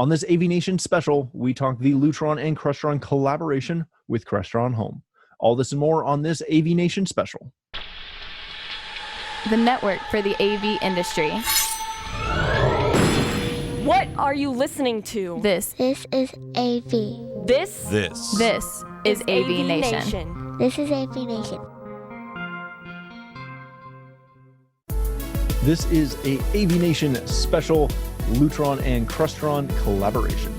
On this AVNation special, we talk the Lutron and Crestron collaboration with Crestron Home. All this and more on this AVNation special. The network for the AV industry. What are you listening to? This is AV. This is AVNation. This is AVNation. This is a AVNation special Lutron and Crestron collaboration.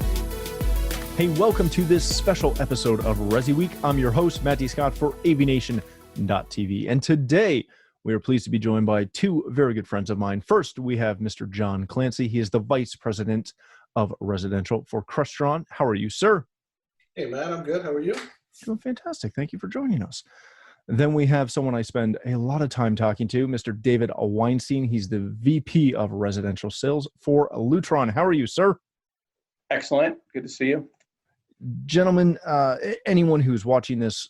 Hey, welcome to this special episode of Resi Week. I'm your host, Matty Scott for AVNation.tv. And today we are pleased to be joined by two very good friends of mine. First, we have Mr. John Clancy. He is the Vice President of Residential for Crestron. How are you, sir? Hey, Matt, I'm good. How are you? Doing fantastic. Thank you for joining us. Then we have someone I spend a lot of time talking to, Mr. David Weinstein. He's the VP of Residential Sales for Lutron. How are you, sir? Excellent. Good to see you. Gentlemen, anyone who's watching this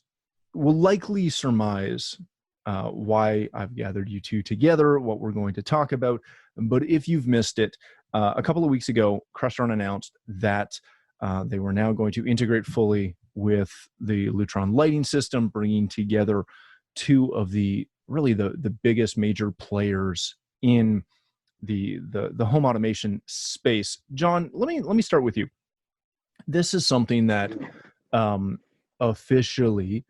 will likely surmise why I've gathered you two together, what we're going to talk about. But if you've missed it, a couple of weeks ago, Crestron announced that they were now going to integrate fully with the Lutron lighting system, bringing together two of the biggest major players in the home automation space. John, let me start with you. This is something that officially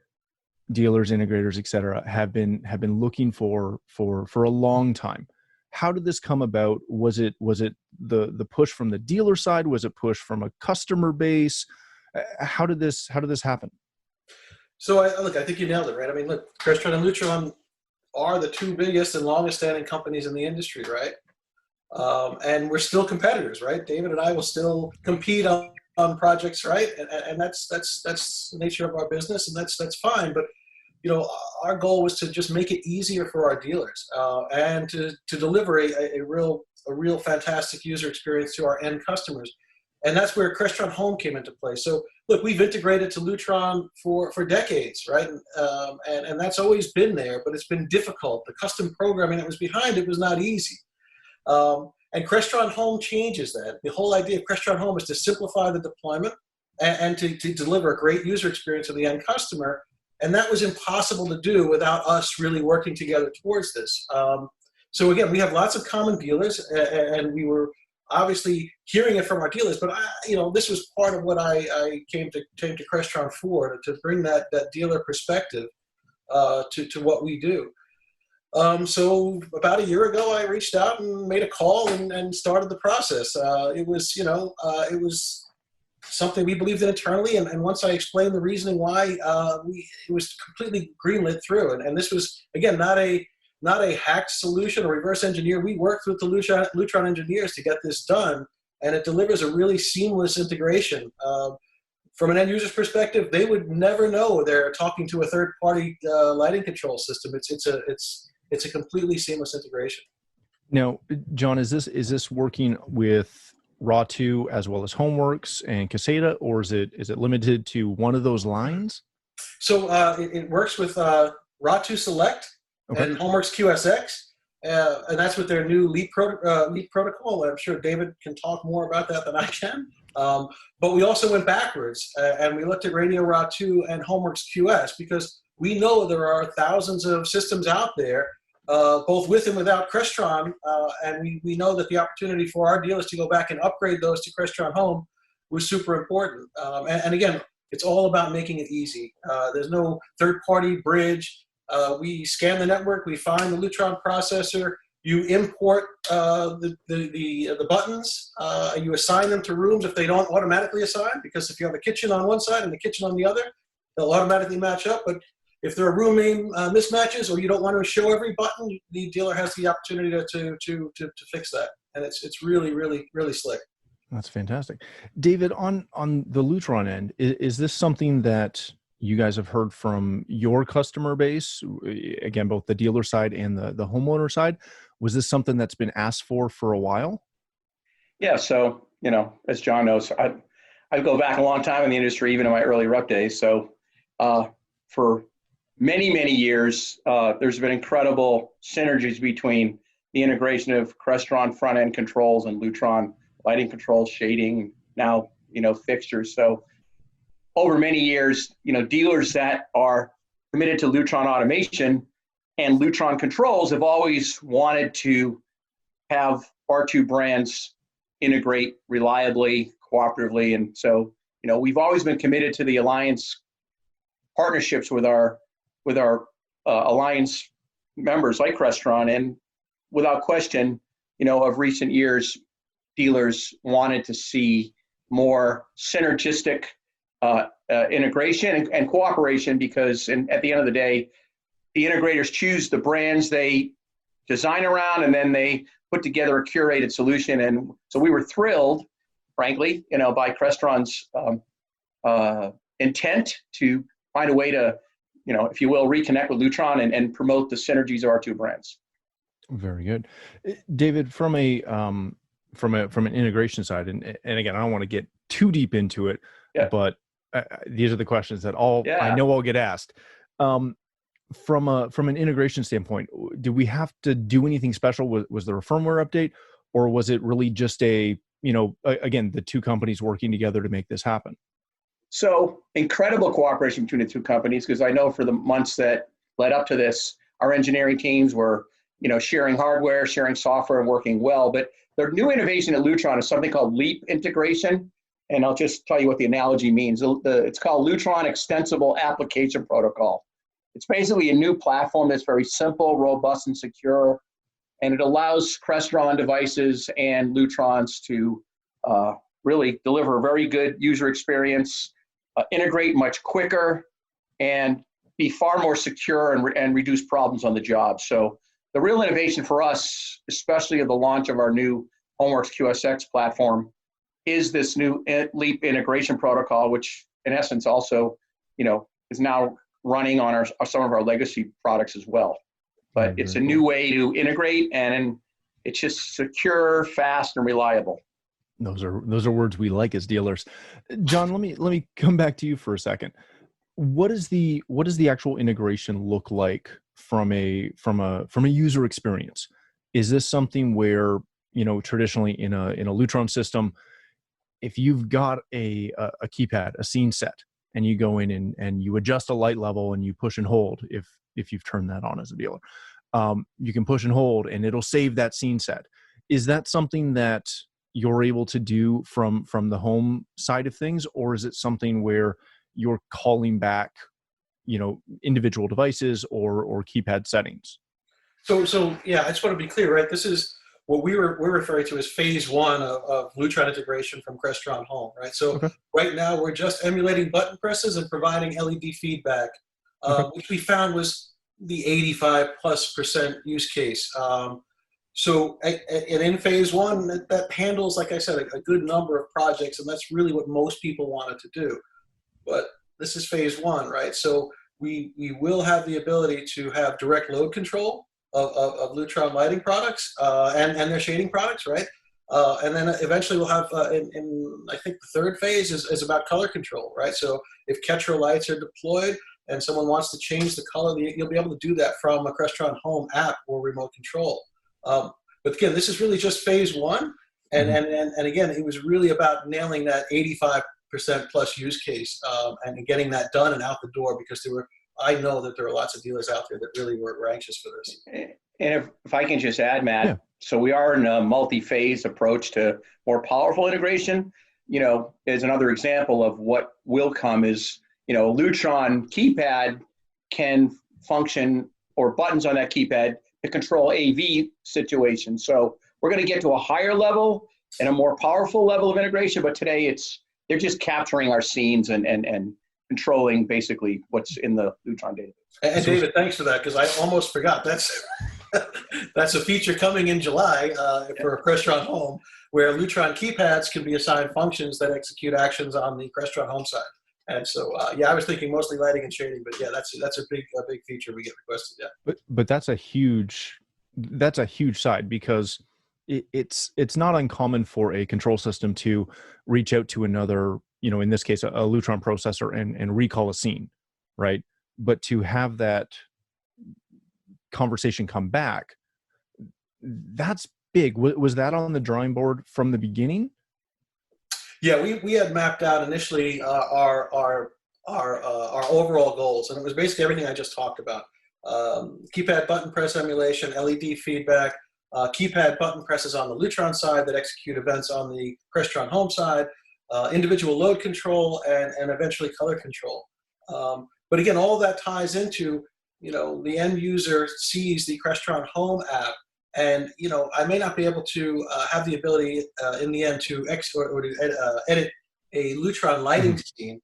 dealers, integrators, et cetera, have been looking for a long time. How did this come about? Was it the push from the dealer side? Was it push from a customer base? How did this happen? So I think you nailed it, right? I mean, look, Crestron and Lutron are the two biggest and longest standing companies in the industry, right? And we're still competitors, right? David and I will still compete on projects, right? And that's the nature of our business, and that's fine. But you know, our goal was to just make it easier for our dealers and to deliver a real fantastic user experience to our end customers. And that's where Crestron Home came into play. So look, we've integrated to Lutron for decades, right? And that's always been there, but it's been difficult. The custom programming that was behind it was not easy. And Crestron Home changes that. The whole idea of Crestron Home is to simplify the deployment and to deliver a great user experience to the end customer. And that was impossible to do without us really working together towards this. So again, we have lots of common dealers, and we were obviously hearing it from our dealers. But this was part of what I came to Crestron for, to bring that dealer perspective to what we do. So about a year ago, I reached out and made a call and started the process. It was something we believed in internally, and once I explained the reasoning why, it was completely greenlit through. And this was, again, not a hacked solution or reverse engineer. We worked with the Lutron engineers to get this done, and it delivers a really seamless integration. From an end user's perspective, they would never know they're talking to a third-party lighting control system. It's a completely seamless integration. Now, John, is this working with RAW2 as well as Homeworks and Caseta, or is it limited to one of those lines? So it works with RAW2 Select and Homeworks QSX, and that's with their new Leap protocol. I'm sure David can talk more about that than I can. But we also went backwards, and we looked at Radio RAW2 and Homeworks QS, because we know there are thousands of systems out there, both with and without Crestron, and we know that the opportunity for our dealers to go back and upgrade those to Crestron Home was super important. And again, it's all about making it easy. There's no third-party bridge. We scan the network, we find the Lutron processor, you import the buttons, you assign them to rooms if they don't automatically assign, because if you have a kitchen on one side and a kitchen on the other, they'll automatically match up. But if there are room name mismatches, or you don't want to show every button, the dealer has the opportunity to fix that. And it's really, really, really slick. That's fantastic. David, on the Lutron end, is this something that you guys have heard from your customer base? Again, both the dealer side and the homeowner side. Was this something that's been asked for a while? Yeah. So, as John knows, I go back a long time in the industry, even in my early rep days. So for many, many years, there's been incredible synergies between the integration of Crestron front-end controls and Lutron lighting controls, shading, now, fixtures. So over many years, dealers that are committed to Lutron automation and Lutron controls have always wanted to have our two brands integrate reliably, cooperatively. And so, we've always been committed to the alliance partnerships with our alliance members like Crestron. And without question, of recent years, dealers wanted to see more synergistic integration and cooperation, because at the end of the day, the integrators choose the brands they design around, and then they put together a curated solution. And so we were thrilled, frankly, by Crestron's intent to find a way to, if you will, reconnect with Lutron and promote the synergies of our two brands. Very good. David, from an integration side, and again, I don't want to get too deep into it, but these are the questions that I know I'll get asked. From an integration standpoint, do we have to do anything special? Was there a firmware update, or was it really just again, the two companies working together to make this happen? So incredible cooperation between the two companies, because I know for the months that led up to this, our engineering teams were, sharing hardware, sharing software, and working well. But the new innovation at Lutron is something called Leap integration. And I'll just tell you what the analogy means. It's called Lutron Extensible Application Protocol. It's basically a new platform that's very simple, robust, and secure. And it allows Crestron devices and Lutrons to really deliver a very good user experience, integrate much quicker, and be far more secure and reduce problems on the job. So the real innovation for us, especially of the launch of our new HomeWorks QSX platform, is this new Leap integration protocol, which in essence also, is now running on some of our legacy products as well. But it's a new way to integrate, and it's just secure, fast, and reliable. Those are words we like as dealers. John, let me come back to you for a second. What does the actual integration look like from a user experience? Is this something where, traditionally in a Lutron system, if you've got a keypad, a scene set, and you go in and you adjust a light level and you push and hold, if you've turned that on as a dealer, you can push and hold and it'll save that scene set. Is that something that you're able to do from the home side of things, or is it something where you're calling back, individual devices or keypad settings? So yeah, I just want to be clear, right? This is what we're referring to as phase one of Lutron integration from Crestron Home, right? So right now we're just emulating button presses and providing LED feedback, which we found was the 85+% use case. So and in phase one, that handles, like I said, a good number of projects, and that's really what most people wanted to do. But this is phase one, right? So we will have the ability to have direct load control of Lutron lighting products and their shading products, right? And then eventually we'll have, in I think the third phase is about color control, right? So if Ketra lights are deployed and someone wants to change the color, you'll be able to do that from a Crestron Home app or remote control. But again, this is really just phase one. And again, it was really about nailing that 85% plus use case and getting that done and out the door, because I know that there are lots of dealers out there that really were anxious for this. And if I can just add, Matt, so we are in a multi-phase approach to more powerful integration. As another example of what will come is, Lutron keypad can function, or buttons on that keypad, to control AV situations. So we're going to get to a higher level and a more powerful level of integration, but today they're just capturing our scenes and controlling basically what's in the Lutron database. And David, thanks for that, because I almost forgot. That's a feature coming in July for Crestron Home, where Lutron keypads can be assigned functions that execute actions on the Crestron Home side. And so, I was thinking mostly lighting and shading, but yeah, that's a big feature we get requested. Yeah, but that's a huge side, because it's not uncommon for a control system to reach out to another, in this case, a Lutron processor and recall a scene, right? But to have that conversation come back, that's big. Was that on the drawing board from the beginning? Yeah, we had mapped out initially our overall goals, and it was basically everything I just talked about. Keypad button press emulation, LED feedback, keypad button presses on the Lutron side that execute events on the Crestron Home side, individual load control, and eventually color control. But again, all of that ties into, the end user sees the Crestron Home app, and I may not be able to have the ability in the end to edit a Lutron lighting scene,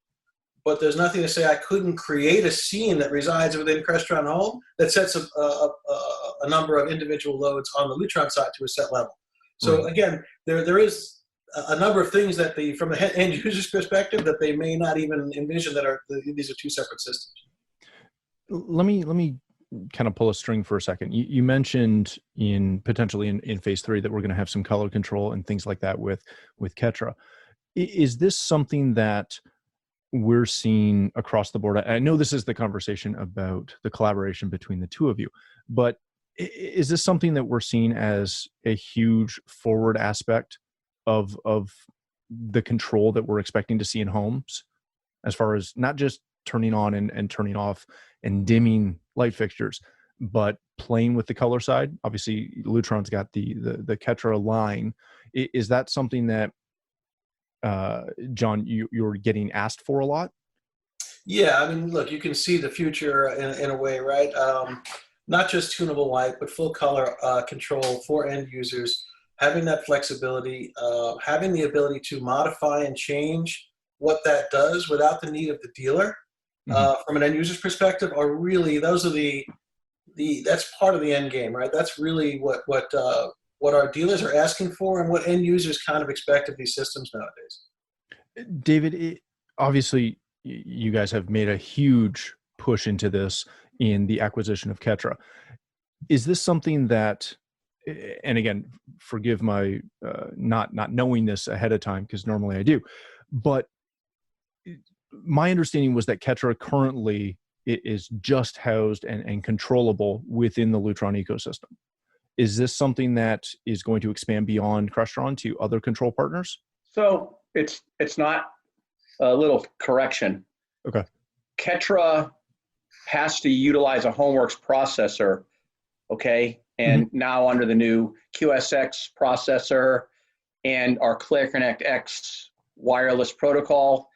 but there's nothing to say I couldn't create a scene that resides within Crestron Home that sets a number of individual loads on the Lutron side to a set level. So again, there is a number of things that from the end user's perspective that they may not even envision these are two separate systems. Let me kind of pull a string for a second. You mentioned potentially in phase 3 that we're going to have some color control and things like that with Ketra. Is this something that we're seeing across the board? I know this is the conversation about the collaboration between the two of you, but is this something that we're seeing as a huge forward aspect of the control that we're expecting to see in homes, as far as not just turning on and turning off and dimming light fixtures, but playing with the color side? Obviously, Lutron's got the Ketra line. Is that something that John, you're getting asked for a lot? Yeah, I mean, look, you can see the future in a way, right? Not just tunable light, but full color control for end users, having that flexibility, having the ability to modify and change what that does without the need of the dealer. From an end user's perspective, are really, those are that's part of the end game, right? That's really what our dealers are asking for and what end users kind of expect of these systems nowadays. David, obviously you guys have made a huge push into this in the acquisition of Ketra. Is this something that, and again, forgive my not knowing this ahead of time, because normally I do, but my understanding was that Ketra currently is just housed and controllable within the Lutron ecosystem. Is this something that is going to expand beyond Crestron to other control partners? So it's not a little correction. Okay. Ketra has to utilize a Homeworks processor, okay? And now under the new QSX processor and our ClearConnect X wireless protocol,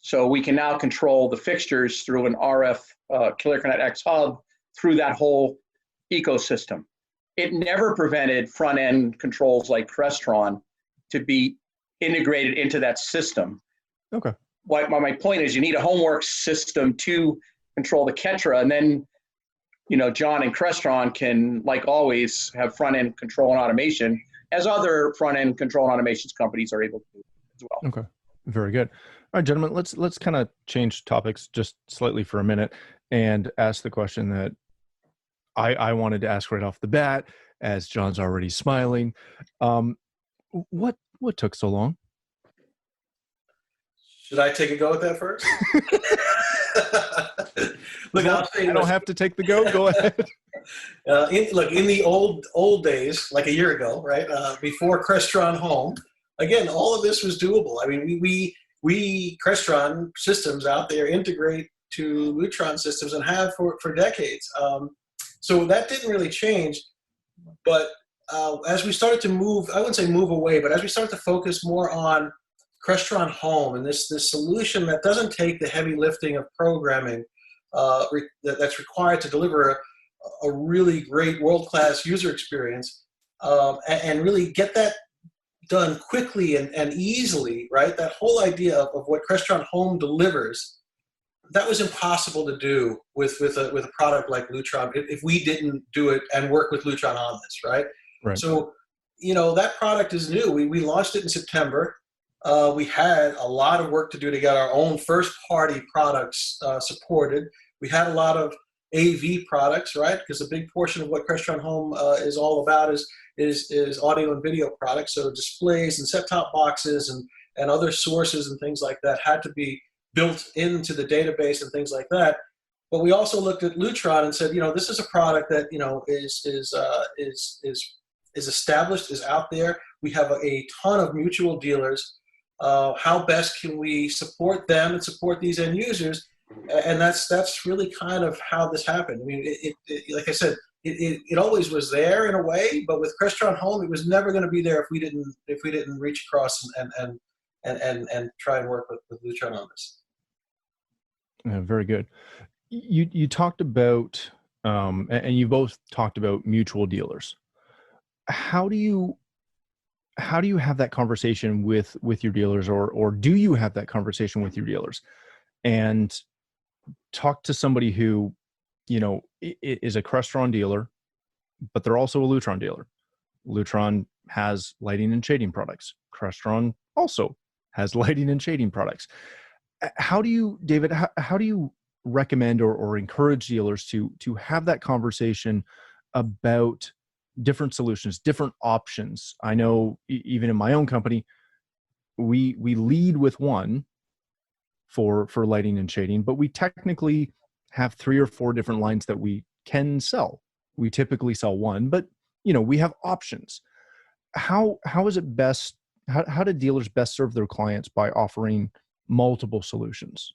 so we can now control the fixtures through an RF ClearConnect X hub through that whole ecosystem. It never prevented front-end controls like Crestron to be integrated into that system. Okay. My point is, you need a Homeworks system to control the Ketra, and then, John and Crestron can, like always, have front-end control and automation, as other front-end control and automations companies are able to do as well. Okay. Very good. All right, gentlemen, let's kind of change topics just slightly for a minute and ask the question that I wanted to ask right off the bat, as John's already smiling. What took so long? Should I take a go at that first? Look, I don't have to take the go. Go ahead. In the old days, like a year ago, right, before Crestron Home, again, all of this was doable. I mean, we Crestron systems out there integrate to Lutron systems and have for decades. So that didn't really change. But as we started to move, I wouldn't say move away, but as we started to focus more on Crestron Home and this solution that doesn't take the heavy lifting of programming that's required to deliver a really great world-class user experience, and really get that done quickly and easily, right? That whole idea of what Crestron Home delivers, that was impossible to do with a product like Lutron if we didn't do it and work with Lutron on this, right? Right. So, that product is new. We launched it in September. We had a lot of work to do to get our own first-party products supported. We had a lot of AV products, right? Because a big portion of what Crestron Home is all about is audio and video products. So displays and set-top boxes and other sources and things like that had to be built into the database and things like that. But we also looked at Lutron and said, this is a product that is established, is out there. We have a ton of mutual dealers. how best can we support them and support these end users. And that's really kind of how this happened. I mean, it like I said, it always was there in a way, but with Crestron Home, it was never going to be there if we didn't reach across and try and work with Lutron on this. Yeah, very good. You talked about, and you both talked about mutual dealers. How do you have that conversation with your dealers, or do you have that conversation with your dealers, and talk to somebody who, is a Crestron dealer, but they're also a Lutron dealer. Lutron has lighting and shading products. Crestron also has lighting and shading products. How do you, David, how do you recommend or encourage dealers to have that conversation about different solutions, different options? I know even in my own company, we lead with one for lighting and shading, but we technically have 3 or 4 different lines that we can sell. We typically sell one, but we have options. How is it best? How do dealers best serve their clients by offering multiple solutions?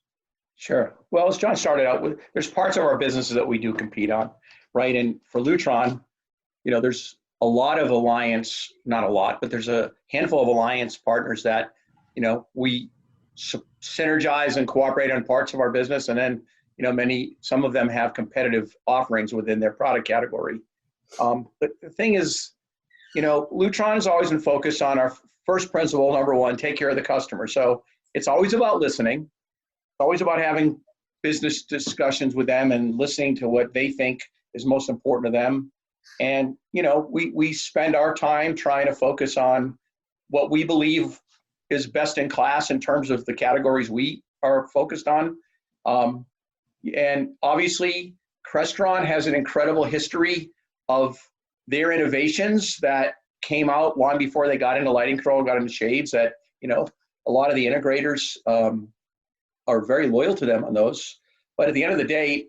Sure. Well, as John started out with, there's parts of our businesses that we do compete on, right? And for Lutron, there's a lot of alliance, not a lot, but there's a handful of alliance partners that, we synergize and cooperate on parts of our business. And then, some of them have competitive offerings within their product category. But the thing is, Lutron has always been focused on our first principle, number one, take care of the customer. So it's always about listening. It's always about having business discussions with them and listening to what they think is most important to them. And, we spend our time trying to focus on what we believe is best in class in terms of the categories we are focused on. And obviously, Crestron has an incredible history of their innovations that came out long before they got into lighting control, got into shades, that, a lot of the integrators are very loyal to them on those. But at the end of the day,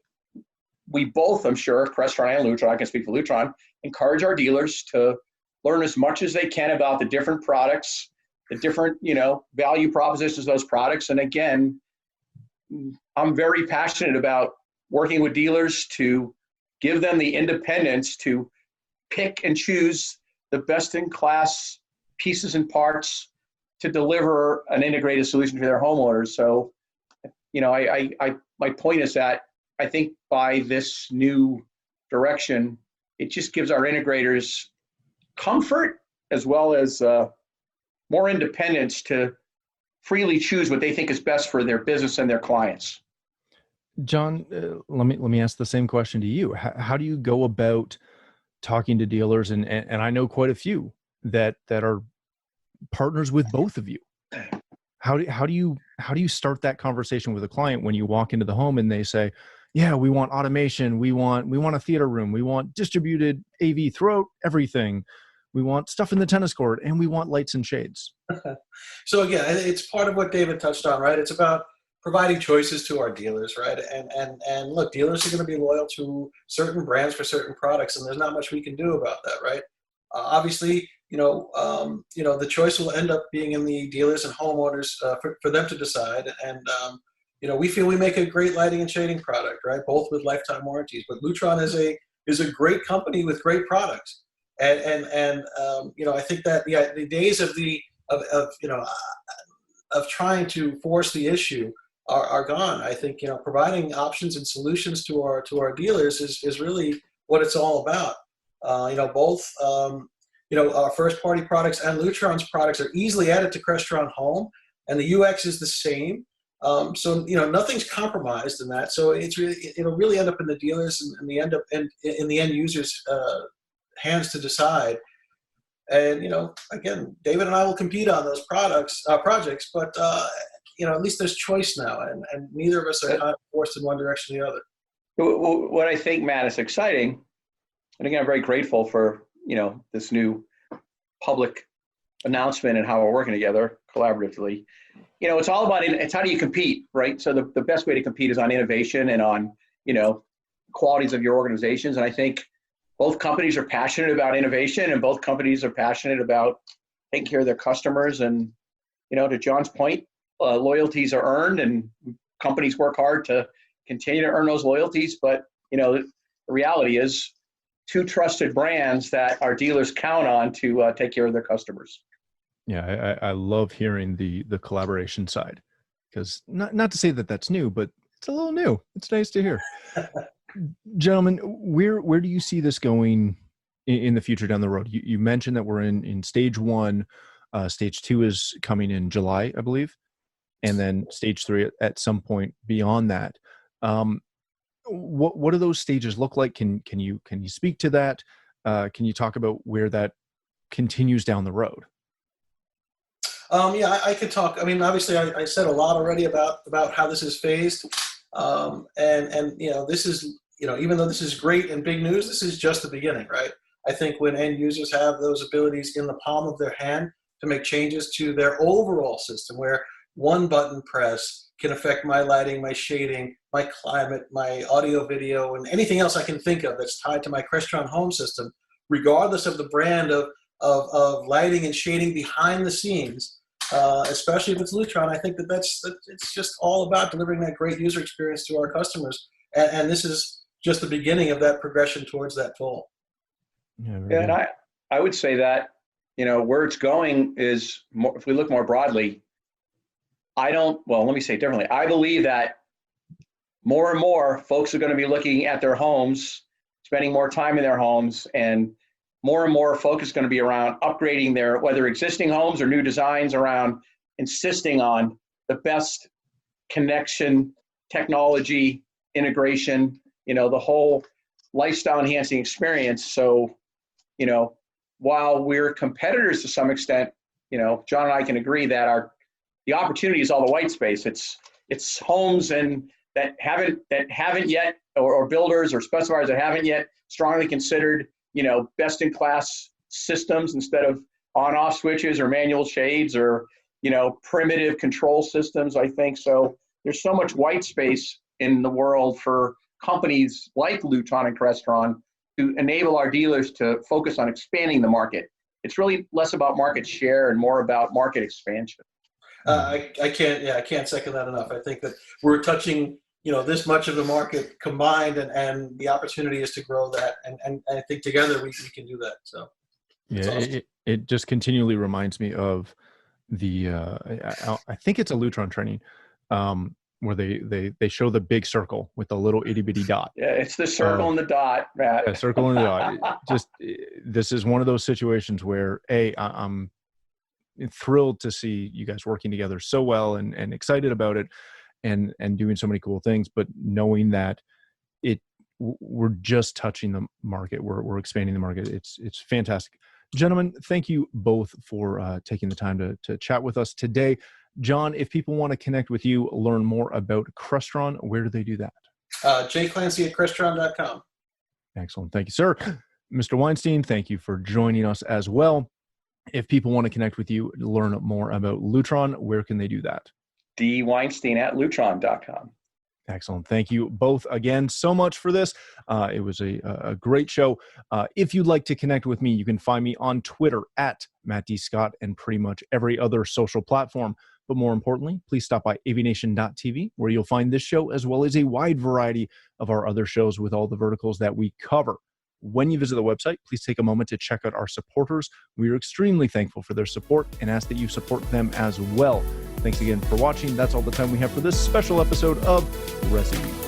we both, I'm sure, Crestron and Lutron, I can speak for Lutron, encourage our dealers to learn as much as they can about the different products, the different, value propositions of those products. And again, I'm very passionate about working with dealers to give them the independence to pick and choose the best in class pieces and parts to deliver an integrated solution to their homeowners. So, my point is that I think by this new direction, it just gives our integrators comfort as well as more independence to freely choose what they think is best for their business and their clients. John, let me ask the same question to you. How do you go about talking to dealers? And I know quite a few that are partners with both of you. How do you start that conversation with a client when you walk into the home and they say, yeah, we want automation, we want a theater room, we want distributed AV throughout everything, we want stuff in the tennis court, and we want lights and shades? So again, it's part of what David touched on, right? It's about providing choices to our dealers, right? And look, dealers are going to be loyal to certain brands for certain products, and there's not much we can do about that, right? Obviously, the choice will end up being in the dealers and homeowners for them to decide. And we feel we make a great lighting and shading product, right? Both with lifetime warranties. But Lutron is a great company with great products. And I think that the days of trying to force the issue are gone. I think providing options and solutions to our dealers is really what it's all about. Both our first party products and Lutron's products are easily added to Crestron Home, and the UX is the same. So nothing's compromised in that. So it'll really end up in the dealers and the end end users' hands to decide. And again, David and I will compete on those projects, but at least there's choice now, and neither of us are kind of forced in one direction or the other. What I think, Matt, is exciting, and again, I'm very grateful for this new public announcement and how we're working together collaboratively. It's all about it's how do you compete, right? So the best way to compete is on innovation and on qualities of your organizations. And I think both companies are passionate about innovation, and both companies are passionate about taking care of their customers. And to John's point, loyalties are earned, and companies work hard to continue to earn those loyalties. But, the reality is, two trusted brands that our dealers count on to take care of their customers. Yeah, I love hearing the collaboration side, because not to say that that's new, but it's a little new. It's nice to hear. Gentlemen, where do you see this going in the future down the road? You mentioned that we're in stage 1. Stage 2 is coming in July, I believe, and then stage 3 at some point beyond that. What do those stages look like? Can you speak to that? Can you talk about where that continues down the road? Yeah, I could talk. I mean, obviously, I said a lot already about how this is phased, and this is, even though this is great and big news, this is just the beginning, right? I think when end users have those abilities in the palm of their hand to make changes to their overall system, where one button press can affect my lighting, my shading, my climate, my audio, video, and anything else I can think of that's tied to my Crestron Home system, regardless of the brand of lighting and shading behind the scenes. Especially if it's Lutron, I think it's just all about delivering that great user experience to our customers. And this is just the beginning of that progression towards that goal. Yeah, and I would say that, where it's going is, more, if we look more broadly, let me say it differently. I believe that more and more folks are going to be looking at their homes, spending more time in their homes, and more focus is going to be around upgrading their, whether existing homes or new designs, around insisting on the best connection, technology, integration, the whole lifestyle enhancing experience. So, while we're competitors to some extent, John and I can agree that the opportunity is all the white space. It's homes and that haven't yet, or builders or specifiers that haven't yet strongly considered, best in class systems instead of on-off switches or manual shades or, primitive control systems, I think. So there's so much white space in the world for companies like Lutron and Crestron to enable our dealers to focus on expanding the market. It's really less about market share and more about market expansion. I can't second that enough. I think that we're touching, this much of the market combined, and the opportunity is to grow that. And I think together we can do that. So yeah, awesome. it just continually reminds me of the, I think it's a Lutron training, where they show the big circle with the little itty bitty dot. Yeah, it's the circle and the dot, Matt. Yeah, circle and the dot. This is one of those situations where I'm thrilled to see you guys working together so well and excited about it and doing so many cool things, but knowing that we're just touching the market, we're expanding the market. It's fantastic. Gentlemen, thank you both for taking the time to chat with us today. John, if people want to connect with you, learn more about Crestron, where do they do that? jclancy@crestron.com. Excellent. Thank you, sir. Mr. Weinstein, thank you for joining us as well. If people want to connect with you, learn more about Lutron, where can they do that? dweinstein@lutron.com. Excellent. Thank you both again so much for this. It was a great show. If you'd like to connect with me, you can find me on Twitter @MattDScott and pretty much every other social platform. But more importantly, please stop by AVNation.tv, where you'll find this show as well as a wide variety of our other shows with all the verticals that we cover. When you visit the website, please take a moment to check out our supporters. We are extremely thankful for their support and ask that you support them as well. Thanks again for watching. That's all the time we have for this special episode of Resi.